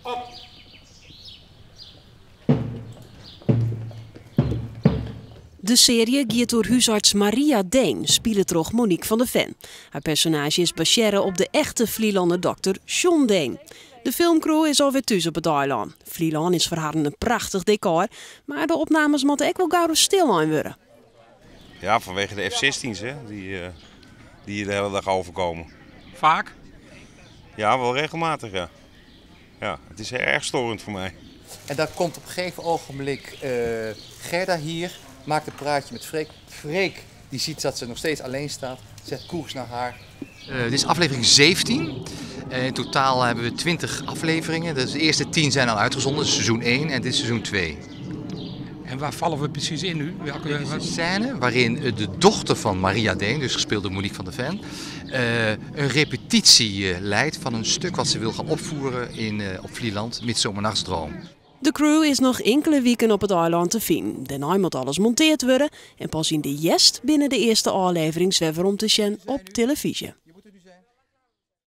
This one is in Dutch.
Op. De serie gaat door huisarts Maria Deen, speelt Monique van der Ven. Haar personage is baseren op de echte Vlielander dokter John Deen. De filmcrew is alweer thuis op het eiland. Vlieland is voor haar een prachtig decor, maar de opnames moeten ook wel gauw stil aan worden. Ja, vanwege de F-16's hè, die hier de hele dag overkomen. Vaak? Ja, wel regelmatig ja. Ja, het is erg storend voor mij. En dan komt op een gegeven ogenblik Gerda hier, maakt een praatje met Freek. Freek die ziet dat ze nog steeds alleen staat, zet koers naar haar. Dit is aflevering 17. In totaal hebben we 20 afleveringen. Dus de eerste 10 zijn al uitgezonden, dus seizoen 1 en dit is seizoen 2. En waar vallen we precies in nu? Dit is een scène waarin de dochter van Maria Deen, dus gespeeld door Monique van der Ven, een repetitie leidt van een stuk wat ze wil gaan opvoeren op Vlieland, Midsomernachtsdroom. De crew is nog enkele weken op het eiland te vinden. Daarna moet alles monteerd worden en pas in de jest binnen de eerste aflevering zwerven om te zien op televisie.